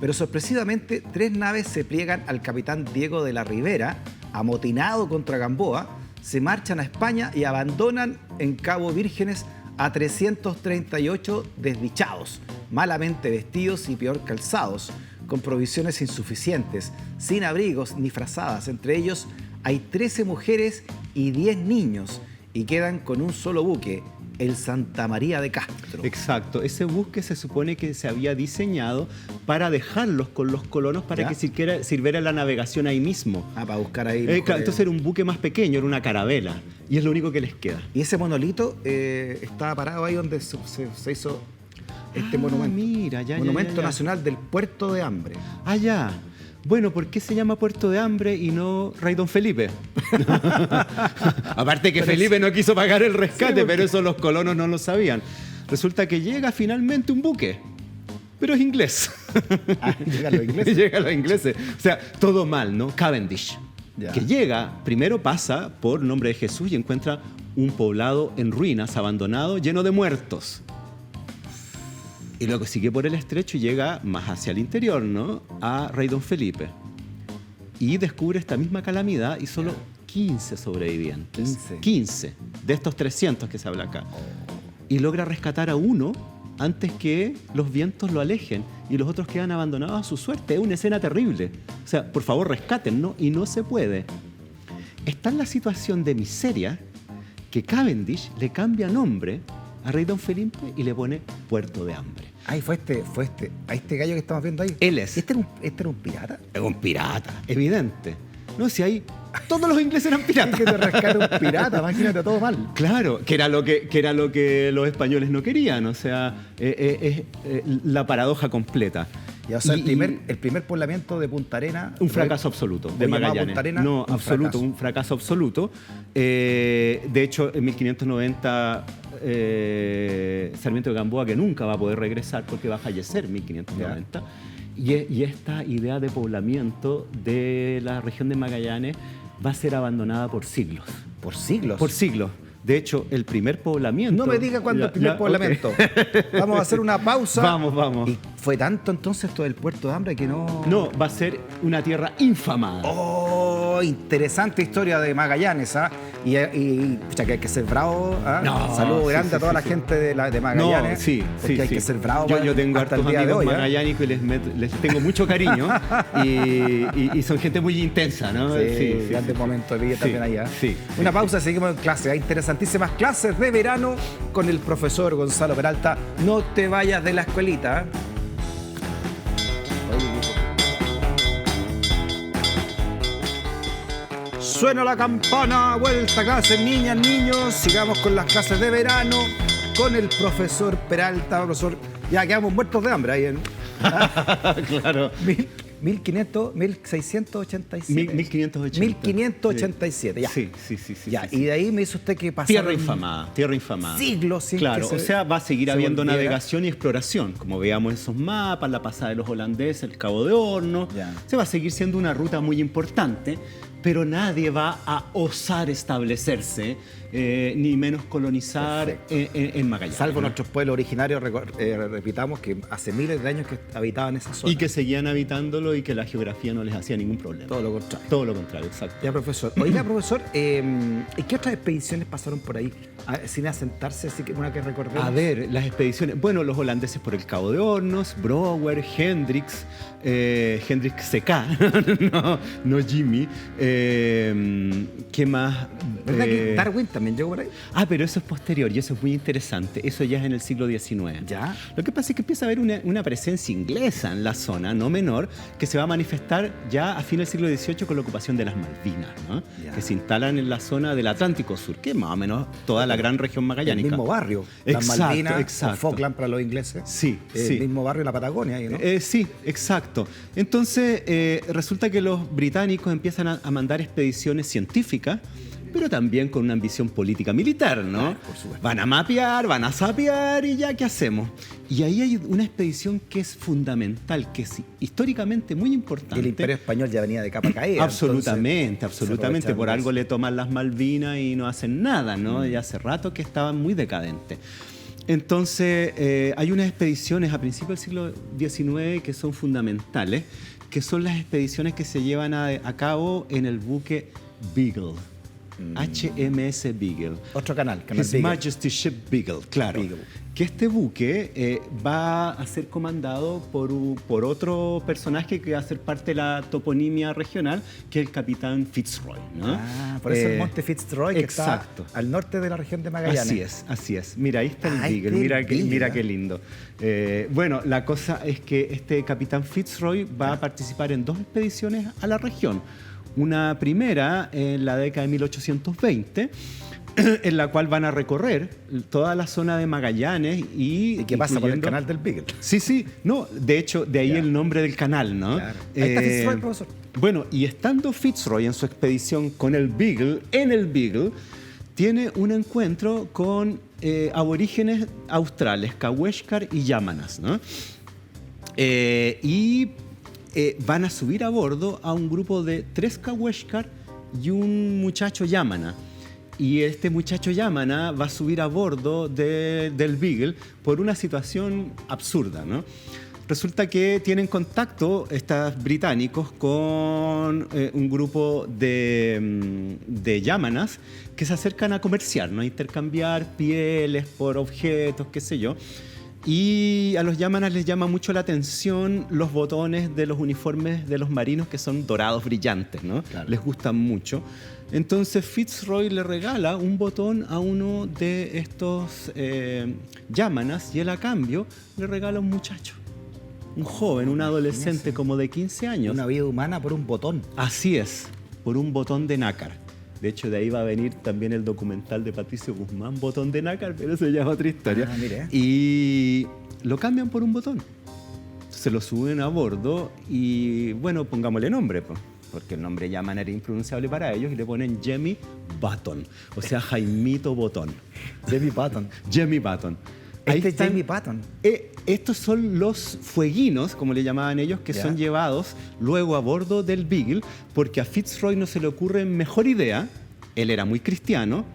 Pero sorpresivamente, 3 naves se pliegan al capitán Diego de la Ribera, amotinado contra Gamboa, se marchan a España y abandonan en Cabo Vírgenes a 338 desdichados, malamente vestidos y peor calzados, con provisiones insuficientes, sin abrigos ni frazadas. Entre ellos hay 13 mujeres y 10 niños, y quedan con un solo buque, el Santa María de Castro. Exacto, ese buque se supone que se había diseñado para dejarlos con los colonos para ¿Ya? que sirviera la navegación ahí mismo. Ah, para buscar ahí. Claro, mejores- entonces era un buque más pequeño, era una carabela, y es lo único que les queda. Y ese monolito estaba parado ahí donde se hizo este monumento. Mira, ya, Monumento ya. Nacional del Puerto de Hambre. Ah, ya. Bueno, ¿por qué se llama Puerto de Hambre y no Rey Don Felipe? Aparte que Pero Felipe no quiso pagar el rescate, Sí, porque- pero eso los colonos no lo sabían. Resulta que llega finalmente un buque. pero es inglés. Llegan los ingleses. Llegan los ingleses. O sea, todo mal, ¿no? Cavendish, Ya. que llega, primero pasa por nombre de Jesús y encuentra un poblado en ruinas, abandonado, lleno de muertos. Y luego sigue por el estrecho y llega más hacia el interior, ¿no? A Rey Don Felipe. Y descubre esta misma calamidad y solo 15 sobrevivientes. 15 de estos 300 que se habla acá. Y logra rescatar a uno antes que los vientos lo alejen y los otros quedan abandonados a su suerte. Es una escena terrible. O sea, por favor, rescaten, ¿no? Y no se puede. Está en la situación de miseria que Cavendish le cambia nombre a Rey Don Felipe y le pone Puerto de Hambre. Ay, fue a este gallo que estamos viendo ahí. Él es. ¿Este era un pirata? Es un pirata, evidente. No, si hay... Todos los ingleses eran piratas. Que te rescate un pirata, imagínate, todo mal. Claro, que era lo que los españoles no querían. O sea, es la paradoja completa. Y, o sea, el primer poblamiento de Punta Arenas... Un fracaso absoluto de Magallanes. Punta Arenas, no, absoluto, un fracaso absoluto. De hecho, en 1590... Sarmiento de Gamboa, que nunca va a poder regresar porque va a fallecer en 1590. Y esta idea de poblamiento de la región de Magallanes va a ser abandonada por siglos. ¿Por siglos? Por siglos. De hecho, el primer poblamiento... No me diga cuándo el primer poblamiento. Okay. Vamos a hacer una pausa. Vamos. Y fue tanto entonces todo el Puerto de Hambre que no... No, va a ser una tierra infamada. Oh, interesante historia de Magallanes, ¿ah? Y pucha, que hay que ser bravo, ¿ah? No, saludo grande a toda la gente de Magallanes. No, sí, porque hay que ser bravo. Yo tengo hasta hartos el día de amigos hoy, magallánicos y les tengo mucho cariño y son gente muy intensa, ¿no? Sí, grandes momentos de vida también allá. Sí. Una pausa y seguimos en clase. Hay interesantísimas clases de verano con el profesor Gonzalo Peralta. No te vayas de la escuelita. Suena la campana, vuelta a clase, niñas, niños. Sigamos con las clases de verano con el profesor Peralta. Profesor, ya quedamos muertos de hambre ahí en... Claro. 1687. 1587, ya. Sí. Ya, sí. y de ahí me hizo usted que pasar... Tierra infamada. Siglos sin claro, que o sea, va a seguir habiendo volviera. Navegación y exploración. Como veamos esos mapas, la pasada de los holandeses, el Cabo de Horno. Ya. Se va a seguir siendo una ruta muy importante, pero nadie va a osar establecerse, ni menos colonizar en Magallanes. Salvo nuestros pueblos originarios, repitamos, que hace miles de años que habitaban esa zona. Y que seguían habitándolo y que la geografía no les hacía ningún problema. Todo lo contrario. Todo lo contrario, exacto. Ya, profesor. Oiga, profesor, ¿y qué otras expediciones pasaron por ahí sin asentarse? Así que una que recordemos. A ver, las expediciones. Bueno, los holandeses por el Cabo de Hornos, Brouwer, Hendrix CK, no Jimmy. ¿Qué más? ¿Verdad que Darwin también llegó por ahí? Ah, pero eso es posterior y eso es muy interesante. Eso ya es en el siglo XIX. ¿Ya? Lo que pasa es que empieza a haber una presencia inglesa en la zona, no menor, que se va a manifestar ya a fines del siglo XVIII con la ocupación de las Malvinas, ¿no? Que se instalan en la zona del Atlántico Sur, que es más o menos toda la gran región magallánica. El mismo barrio. Las Exacto, Malvinas, exacto. o Falkland para los ingleses. Sí, El mismo barrio en la Patagonia, ahí, ¿no? Sí, exacto. Entonces, resulta que los británicos empiezan a mandar expediciones científicas, pero también con una ambición política militar, ¿no? Claro, por supuesto. Van a mapear, van a sapear y ya, ¿qué hacemos? Y ahí hay una expedición que es fundamental, que es históricamente muy importante. El Imperio Español ya venía de capa caída. Absolutamente. Por más. algo le toman las Malvinas y no hacen nada, ¿no? Y hace rato que estaban muy decadentes. Entonces, hay unas expediciones a principios del siglo XIX que son fundamentales, que son las expediciones que se llevan a cabo en el buque Beagle. HMS Beagle. Otro canal His Beagle. Majesty Ship Beagle, claro. Beagle. Que este buque va a ser comandado por otro personaje que va a ser parte de la toponimia regional, que es el capitán Fitzroy, ¿no? Por eso el monte Fitzroy, que exacto. está al norte de la región de Magallanes. Así es. Mira, ahí está el Beagle. Beagle. Mira qué lindo. Bueno, la cosa es que este capitán Fitzroy va a participar en 2 expediciones a la región. Una primera en la década de 1820, en la cual van a recorrer toda la zona de Magallanes ¿Y qué pasa por el canal del Beagle? Sí. No, de hecho, de ahí el nombre del canal, ¿no? Claro. Ahí está Fitzroy, profesor. Bueno, y estando Fitzroy en su expedición con el Beagle, en el Beagle, tiene un encuentro con aborígenes australes, Kaweshkar y Yámanas, ¿no? Van a subir a bordo a un grupo de 3 Kaweshkar y un muchacho Yamana. Y este muchacho Yamana va a subir a bordo del Beagle por una situación absurda, ¿no? Resulta que tienen contacto estos británicos con un grupo de Yamanas que se acercan a comerciar, ¿no? A intercambiar pieles por objetos, qué sé yo. Y a los Yamanas les llama mucho la atención los botones de los uniformes de los marinos, que son dorados brillantes, ¿no? Claro. Les gustan mucho. Entonces Fitzroy le regala un botón a uno de estos Yamanas y él a cambio le regala un muchacho, un joven, un adolescente como de 15 años. Una vida humana por un botón. Así es, por un botón de nácar. De hecho, de ahí va a venir también el documental de Patricio Guzmán, Botón de nácar, pero eso ya es otra historia. Mire. Y lo cambian por un botón. Se lo suben a bordo y, bueno, pongámosle nombre, pues, porque el nombre Yaman era impronunciable para ellos, y le ponen Jemmy Button, o sea, Jaimito Botón. Jemmy Button. Jemmy Button. Este es Jemmy Button. Estos son los fueguinos, como le llamaban ellos, que son llevados luego a bordo del Beagle, porque a Fitzroy no se le ocurre mejor idea, él era muy cristiano,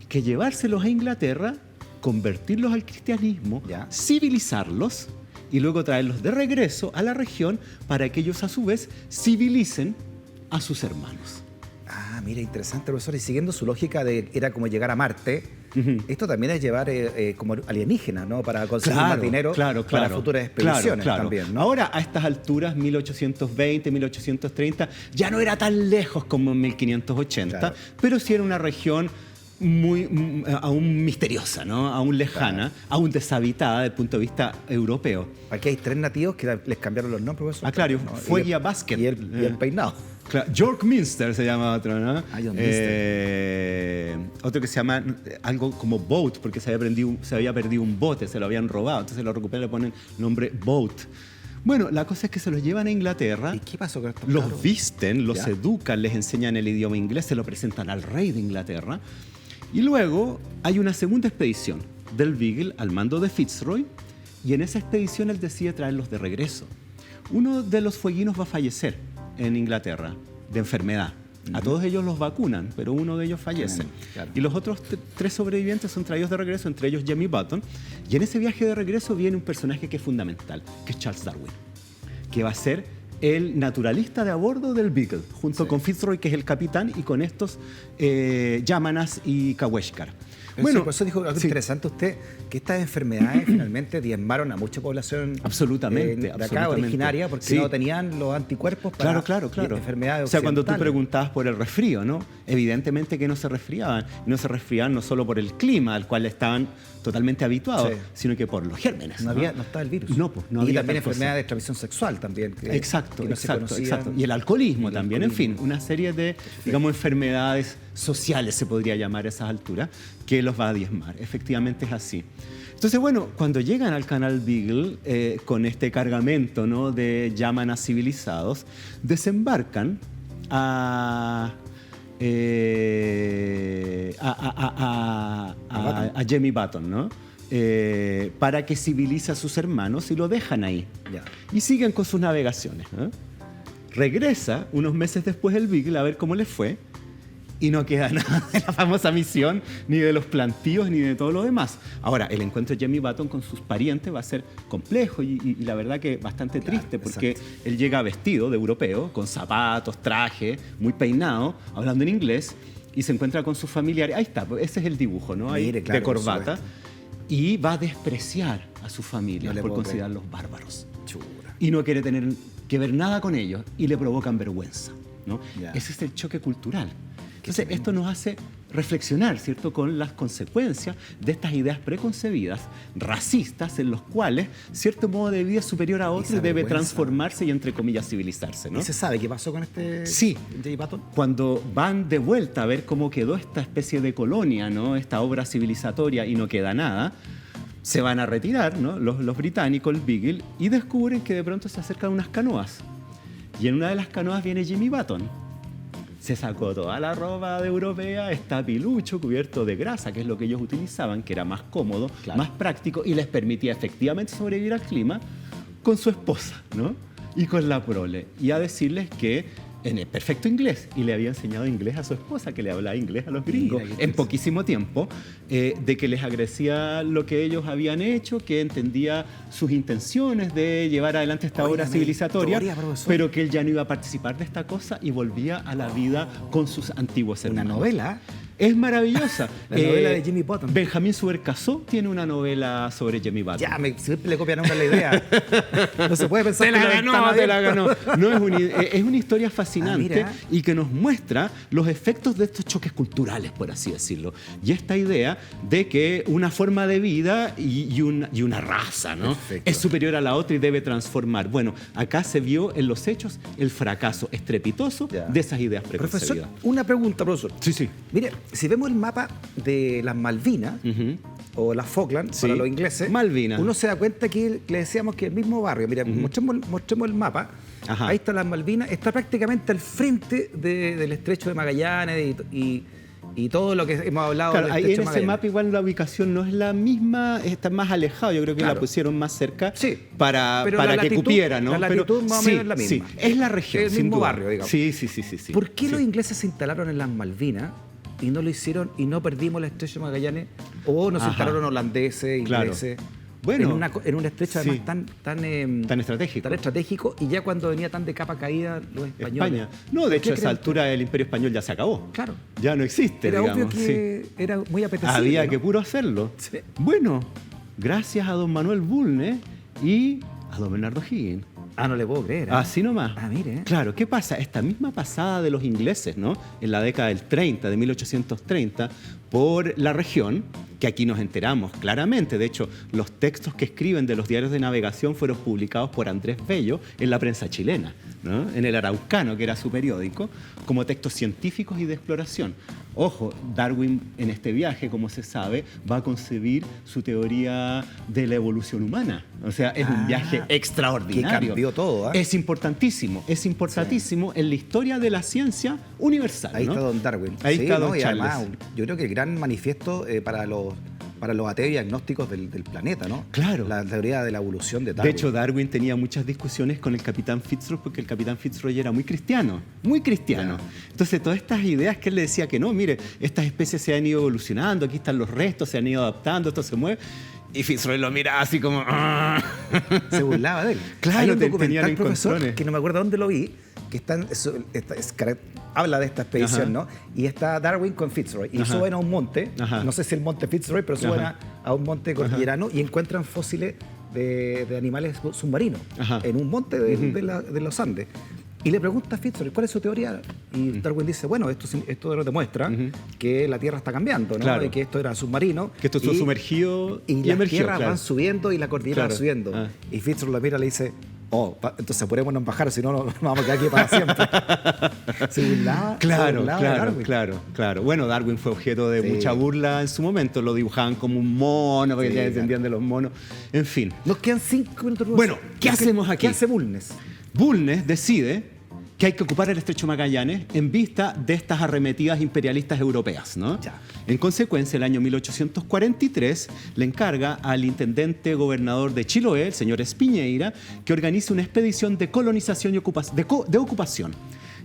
que llevárselos a Inglaterra, convertirlos al cristianismo, civilizarlos y luego traerlos de regreso a la región para que ellos a su vez civilicen a sus hermanos. Ah, mira, interesante, profesor. Y siguiendo su lógica de era como llegar a Marte, esto también es llevar como alienígenas, ¿no? Para conseguir más dinero para futuras expediciones también, ¿no? Ahora, a estas alturas, 1820, 1830, ya no era tan lejos como en 1580, pero sí era una región aún misteriosa, ¿no? Aún lejana, aún deshabitada desde el punto de vista europeo. Aquí hay 3 nativos que les cambiaron los nombres, profesor. Ah, claro, ¿no? Fueguia Basket. Y el peinado. Claro, York Minster se llama otro, ¿no? Minster. Otro que se llama algo como Boat, porque se había perdido un bote, se lo habían robado, entonces lo recuperan y le ponen nombre Boat. Bueno, la cosa es que se los llevan a Inglaterra. ¿Y qué pasó con estos Los visten, los educan, les enseñan el idioma inglés, se lo presentan al rey de Inglaterra. Y luego hay una segunda expedición del Beagle al mando de Fitzroy, y en esa expedición él decide traerlos de regreso. Uno de los fueguinos va a fallecer en Inglaterra de enfermedad. A todos ellos los vacunan, pero uno de ellos fallece. Y los otros 3 sobrevivientes son traídos de regreso, entre ellos Jemmy Button. Y en ese viaje de regreso viene un personaje que es fundamental, que es Charles Darwin, que va a ser el naturalista de a bordo del Beagle, junto con Fitzroy, que es el capitán, y con estos Yamanas y Kaweshkar. Bueno, por eso dijo algo interesante usted, que estas enfermedades finalmente diezmaron a mucha población absolutamente, de acá originaria, porque no tenían los anticuerpos para enfermedades. O sea, cuando tú preguntabas por el resfrío, ¿no? Evidentemente que no se resfriaban. No se resfriaban no solo por el clima, al cual estaban totalmente habituados, sino que por los gérmenes. No estaba el virus. No, pues, no había. Y también enfermedades de transmisión sexual también. Exacto. Y el alcoholismo también. En fin, una serie de, digamos, enfermedades sociales, se podría llamar a esas alturas, que los va a diezmar. Efectivamente es así. Entonces, bueno, cuando llegan al canal Beagle con este cargamento, ¿no?, de Yamanas civilizados, desembarcan a Jemmy Button, ¿no? Para que civilice a sus hermanos, y lo dejan ahí. Y siguen con sus navegaciones, ¿no? Regresa unos meses después el Beagle a ver cómo les fue, y no queda nada de la famosa misión, ni de los plantíos, ni de todo lo demás. Ahora, el encuentro de Jemmy Button con sus parientes va a ser complejo y la verdad que bastante triste, porque él llega vestido de europeo, con zapatos, traje, muy peinado, hablando en inglés, y se encuentra con sus familiares. Ahí está, ese es el dibujo, ¿no? Ahí, de corbata. Y va a despreciar a su familia por considerarlos bárbaros. Y no quiere tener que ver nada con ellos, y le provocan vergüenza, ¿no? Ese es el choque cultural. Entonces, esto nos hace reflexionar, ¿cierto?, con las consecuencias de estas ideas preconcebidas, racistas, en los cuales cierto modo de vida superior a otro debe transformarse y, entre comillas, civilizarse, ¿no? ¿Y se sabe qué pasó con este Jemmy Button? Cuando van de vuelta a ver cómo quedó esta especie de colonia, ¿no?, esta obra civilizatoria, y no queda nada, se van a retirar, ¿no?, los británicos, el Beagle, y descubren que de pronto se acercan unas canoas. Y en una de las canoas viene Jemmy Button. Se sacó toda la ropa de europea, está pilucho, cubierto de grasa, que es lo que ellos utilizaban, que era más cómodo, más práctico, y les permitía efectivamente sobrevivir al clima, con su esposa, ¿no? Y con la prole, y a decirles que en el perfecto inglés, y le había enseñado inglés a su esposa, que le hablaba inglés a los gringos en poquísimo tiempo, de que les agradecía lo que ellos habían hecho, que entendía sus intenciones de llevar adelante esta obra civilizatoria, pero que él ya no iba a participar de esta cosa y volvía a la vida con sus antiguos hermanos. Una novela. Es maravillosa. La novela de Jimmy Button. Benjamín Subercaseaux tiene una novela sobre Jimmy Button. Ya, siempre le copian a uno la idea. No se puede pensar. Te la ganó. No, es una historia fascinante y que nos muestra los efectos de estos choques culturales, por así decirlo. Y esta idea de que una forma de vida y una raza, ¿no? Es superior a la otra y debe transformar. Bueno, acá se vio en los hechos el fracaso estrepitoso de esas ideas preconcebidas. Profesor, una pregunta, profesor. Sí. Mire, si vemos el mapa de las Malvinas o las Falklands para los ingleses, Malvinas, uno se da cuenta que le decíamos que el mismo barrio, mira, mostremos el mapa. Ajá. Ahí están las Malvinas, está prácticamente al frente del estrecho de Magallanes y todo lo que hemos hablado. Claro, del ahí estrecho en ese mapa igual la ubicación no es la misma, está más alejado. Yo creo que la pusieron más cerca para que cupiera, ¿no? La latitud más o menos es la misma. Sí, es la región, es el mismo barrio, digamos. Sí. ¿Por qué los ingleses se instalaron en las Malvinas y no lo hicieron y no perdimos el estrecho de Magallanes? O nos instalaron holandeses, ingleses. Claro. Bueno, en un estrecho además tan estratégico, y ya cuando venía tan de capa caída los españoles. España. No, de hecho a esa altura el Imperio Español ya se acabó. Claro. Ya no existe, era digamos. Obvio que era muy apetecible. Había que puro hacerlo. Sí. Bueno, gracias a don Manuel Bulnes y a don Bernardo Higgins. No le puedo creer. Así nomás. Mire. Claro, ¿qué pasa? Esta misma pasada de los ingleses, ¿no? En la década del 30, de 1830, por la región, que aquí nos enteramos claramente. De hecho, los textos que escriben de los diarios de navegación fueron publicados por Andrés Bello en la prensa chilena, ¿no? En el Araucano, que era su periódico, como textos científicos y de exploración. Ojo, Darwin en este viaje, como se sabe, va a concebir su teoría de la evolución humana. O sea, es un viaje extraordinario. Que cambió todo, ¿eh? Es importantísimo en la historia de la ciencia universal. Ahí está don Darwin. Ahí está don Charles. Y además, yo creo que el gran manifiesto para los ateos y agnósticos del planeta, ¿no? Claro. La teoría de la evolución de Darwin. De hecho, Darwin tenía muchas discusiones con el capitán Fitzroy porque el capitán Fitzroy era muy cristiano. Yeah. Entonces, todas estas ideas que él le decía que no, mire, estas especies se han ido evolucionando, aquí están los restos, se han ido adaptando, esto se mueve. Y Fitzroy lo mira así como... Se burlaba de él. Claro, hay un documental, en profesor, que no me acuerdo dónde lo vi, que habla de esta expedición, ¿no? Y está Darwin con Fitzroy. Y suben a un monte, no sé si el monte Fitzroy, pero suben a un monte cordillerano y encuentran fósiles de animales submarinos en un monte de los Andes. Y le pregunta a Fitzroy, ¿cuál es su teoría? Y Darwin dice, bueno, esto lo demuestra que la Tierra está cambiando, ¿no? Claro. Y que esto era submarino. Que esto estuvo sumergido y las tierras van subiendo y la cordillera va subiendo. Y Fitzroy lo mira y le dice, entonces apurémonos en bajar, si no nos vamos a quedar aquí para siempre. Se burlaba. Claro. Bueno, Darwin fue objeto de mucha burla en su momento. Lo dibujaban como un mono, porque ya descendían de los monos. En fin. Nos quedan 5 minutos. Bueno, ¿qué hacemos aquí? ¿Qué hace Bulnes? Bulnes decide que hay que ocupar el estrecho Magallanes en vista de estas arremetidas imperialistas europeas, ¿no? En consecuencia, el año 1843 le encarga al intendente gobernador de Chiloé, el señor Espiñeira, que organice una expedición de colonización y de ocupación.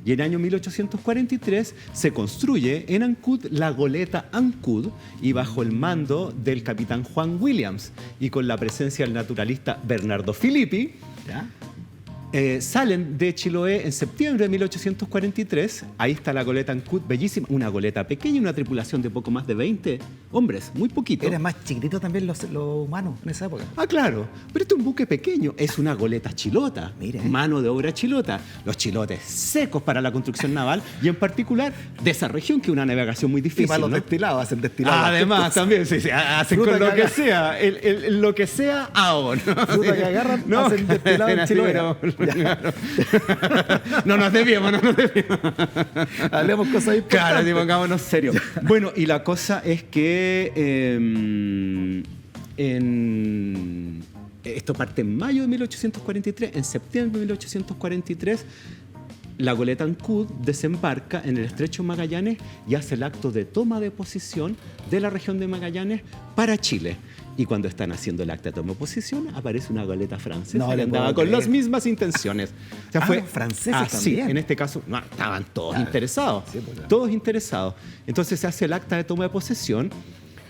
Y en el año 1843 se construye en Ancud la goleta Ancud, y bajo el mando del capitán Juan Williams y con la presencia del naturalista Bernardo Filippi, salen de Chiloé en septiembre de 1843. Ahí está la goleta Ancud, bellísima. Una goleta pequeña, una tripulación de poco más de 20 hombres, muy poquito. Eran más chiquititos también los humanos en esa época. Claro. Pero este es un buque pequeño. Es una goleta chilota. Mire. Mano de obra chilota. Los chilotes secos para la construcción naval y en particular de esa región, que es una navegación muy difícil. Y para los destilados, hacen destilados. Además, también, hacen con lo que sea. Lo que sea, ahora. Fruta que agarran, hacen destilado en Chiloé. No nos desviemos. Hablemos cosas importantes. Claro, pongámonos serios. Bueno, y la cosa es que esto parte en mayo de 1843, en septiembre de 1843 la goleta Ancud desembarca en el estrecho Magallanes y hace el acto de toma de posición de la región de Magallanes para Chile. Y cuando están haciendo el acto de toma de posición, aparece una goleta francesa que andaba con las mismas intenciones. O sea, fue franceses así. también. En este caso, no, estaban todos interesados. Sí, pues, claro. Todos interesados. Entonces se hace el acta de toma de posesión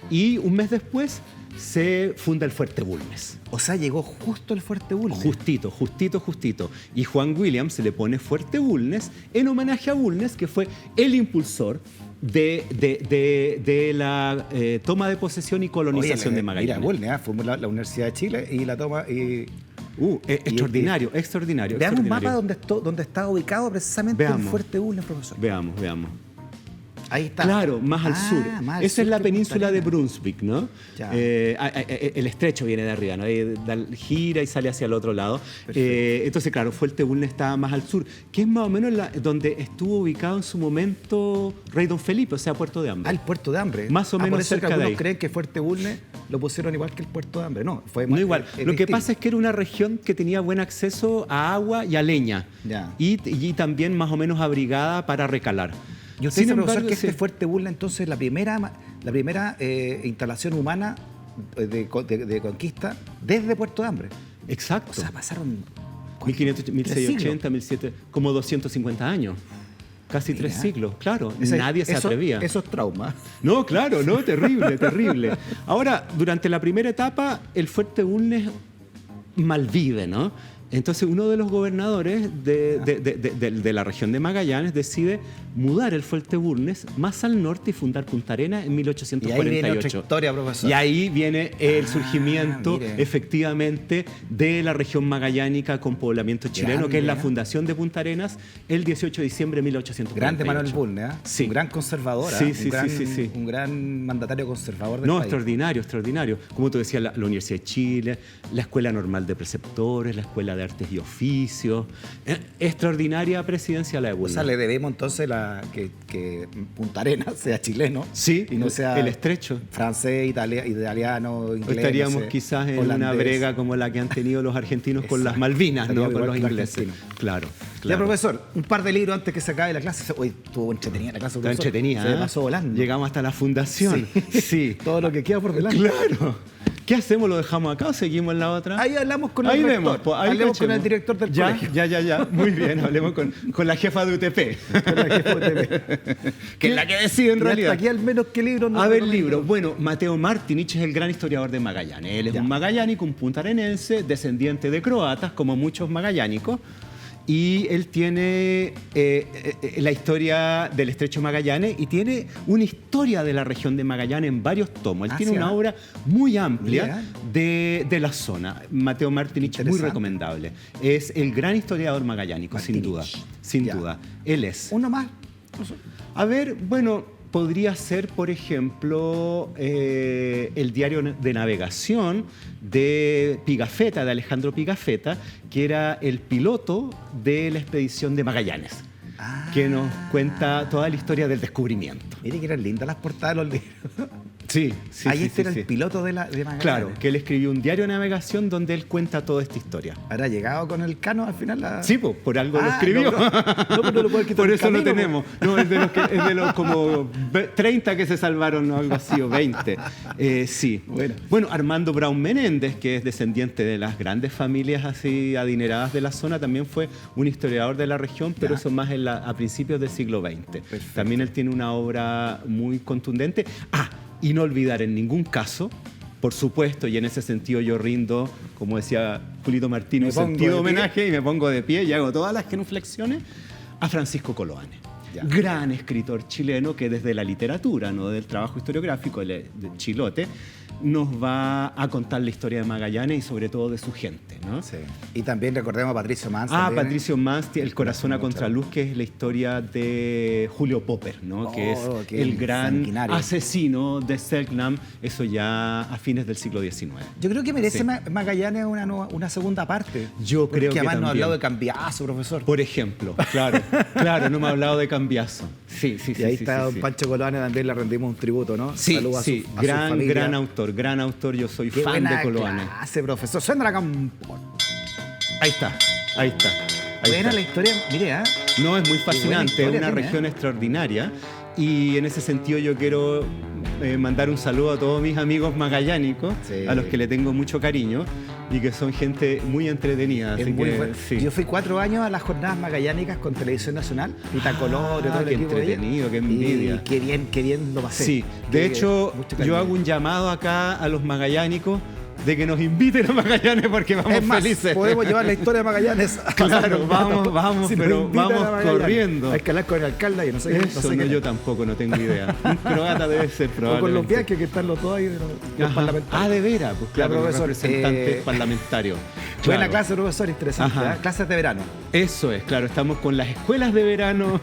y un mes después se funda el Fuerte Bulnes. O sea, llegó justo el Fuerte Bulnes. Justito. Y Juan Williams se le pone Fuerte Bulnes en homenaje a Bulnes, que fue el impulsor de la toma de posesión y colonización de Magallanes. Mira, Bulnes, fuimos la Universidad de Chile y la toma... Extraordinario. Veamos un mapa donde está ubicado precisamente el Fuerte Bulnes, profesor. Veamos. Ahí está. Claro, más al sur. Esa es la península de Brunswick, ¿no? Ya. El estrecho viene de arriba, ¿no? Gira y sale hacia el otro lado. Entonces, claro, Fuerte Bulnes está más al sur, que es más o menos donde estuvo ubicado en su momento Rey Don Felipe, o sea, Puerto de Hambre. El Puerto de Hambre. Más o menos por eso cerca que de ahí. algunos creen que Fuerte Bulnes lo pusieron igual que el Puerto de Hambre. No, fue No igual. Lo que pasa es que era una región que tenía buen acceso a agua y a leña. Ya. Y también más o menos abrigada para recalar. Y usted dice, profesor, que sí. este Fuerte Bulnes, entonces, la primera instalación humana de conquista desde Puerto de Hambre. Exacto. O sea, pasaron 1500, 1680, 1700, como 250 años. Casi 3 siglos, claro. Nadie se atrevía. Esos traumas. No, claro, no, terrible. Ahora, durante la primera etapa, el Fuerte Bulnes malvive, ¿no? Entonces uno de los gobernadores de la región de Magallanes decide mudar el Fuerte Bulnes más al norte y fundar Punta Arenas en 1848. Y ahí viene otra historia, profesor. Y ahí viene el surgimiento, mire. efectivamente, de la región magallánica con poblamiento chileno, que es la fundación de Punta Arenas el 18 de diciembre de 1848. Grande Manuel Bulnes, ¿eh? Sí. Un gran conservador, Sí. Un gran mandatario conservador del país. Extraordinario. Como tú decías, la Universidad de Chile, la Escuela Normal de Preceptores, la Escuela de Artes y Oficios. Extraordinaria presidencia la de Bulnes. O sea, le debemos entonces que Punta Arenas sea chileno. Sí, y no sea el estrecho. Francés, italiano, inglés. Estaríamos no sé, quizás en holandés. una brega como la que han tenido los argentinos con las Malvinas, ¿no? Estaríamos Con los igual que ingleses. argentinos. Claro. Ya, profesor, un par de libros antes que se acabe la clase. Hoy estuvo entretenida la clase, Está profesor. entretenida. Se me pasó volando. Llegamos hasta la fundación. Sí. Todo lo que queda por delante. Claro. ¿Qué hacemos? ¿Lo dejamos acá o seguimos en la otra? Ahí hablamos con el ahí rector. vemos, pues, ahí hablemos con cachemos. el director del colegio. Ya. Muy bien, hablemos con la jefa de UTP. Con la jefa de UTP. Que es la que decide en Y realidad. hasta aquí al menos qué libro nos A ver, recomienda. libros. Bueno, Mateo Martinich es el gran historiador de Magallanes. Él es un magallánico, un puntarenense, descendiente de croatas, como muchos magallánicos. Y él tiene la historia del Estrecho Magallanes y tiene una historia de la región de Magallanes en varios tomos. Él tiene una obra muy amplia de la zona. Mateo Martinich, muy recomendable. Es el gran historiador magallánico, sin duda. Él es. Uno más. A ver, bueno, podría ser, por ejemplo, el diario de navegación de Pigafetta, de Alejandro Pigafetta, que era el piloto de la expedición de Magallanes, que nos cuenta toda la historia del descubrimiento. Mire que eran lindas las portadas de los libros. Sí. Ahí era el piloto de Magallanes. Claro, que él escribió un diario de navegación donde él cuenta toda esta historia. ¿Habrá llegado con el cano al final? Sí, pues, por algo lo escribió. No lo puede quitar por el eso camino, lo tenemos. No, es de los como 30 que se salvaron, o algo así, o 20. Sí. Bueno, Armando Brown Menéndez, que es descendiente de las grandes familias así adineradas de la zona, también fue un historiador de la región, pero eso más a principios del siglo XX. Perfecto. También él tiene una obra muy contundente. Y no olvidar en ningún caso, por supuesto, y en ese sentido yo rindo, como decía Julito Martín, un sentido de homenaje y me pongo de pie y hago todas las genuflexiones a Francisco Coloane. Gran escritor chileno que desde la literatura, no del trabajo historiográfico, de Chilote, nos va a contar la historia de Magallanes y sobre todo de su gente, ¿no? Sí. Y también recordemos a Patricio Mans. Patricio Mans, El corazón a contraluz, que es la historia de Julio Popper, ¿no? Que es el gran asesino de Selknam, eso ya a fines del siglo XIX. Yo creo que merece Magallanes una segunda parte. Yo creo que además también. No ha hablado de Cambiazo, profesor. Por ejemplo, claro, no me ha hablado de Cambiazo. Sí. Y ahí está don Pancho Coloane, también le rendimos un tributo, ¿no? Sí, Saludos a su familia. Gran autor, yo soy Qué fan de Coloane. Clase, profesor. Suena la campón. Ahí está. Buena la historia, mire, No, es muy fascinante, es historia una tiene, región extraordinaria y en ese sentido yo quiero mandar un saludo a todos mis amigos magallánicos, Sí. a los que le tengo mucho cariño y que son gente muy entretenida. Es Así muy que, bueno. sí. Yo fui 4 años a las jornadas magallánicas con Televisión Nacional, Pita Color, todo el qué equipo de ella. entretenido, qué envidia. Y qué bien lo pasé. Sí, Qué de hecho mucho cariño. yo hago un llamado acá a los magallánicos de que nos inviten a Magallanes porque vamos Es más, felices. podemos llevar la historia de Magallanes. a Claro, pasar un rato. vamos, Si nos pero invitan vamos a Magallanes. corriendo. Hay que hablar con el alcalde y no sé qué. Eso, no, yo tampoco, no tengo idea. Un croata debe ser O probablemente. con los viajes que están los dos ahí de los Ajá. parlamentarios. De veras, pues claro, Ya, los profesor, representantes parlamentarios. Buena Claro. clase, profesor, interesante. Ajá. Clases de verano. Eso es, claro, estamos con las escuelas de verano.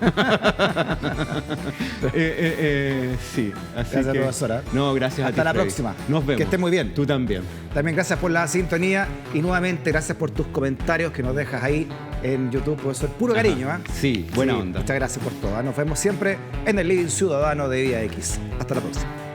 Sí, así Gracias, que... profesora. No, gracias a ti, Hasta la Freddy. próxima. Nos vemos. Que estés muy bien. Tú también. También gracias por la sintonía y nuevamente gracias por tus comentarios que nos dejas ahí en YouTube, profesor. Puro Ajá. cariño, ¿ah? Sí, buena onda. Muchas gracias por todo. Nos vemos siempre en el Living Ciudadano de Vía X. Hasta la próxima.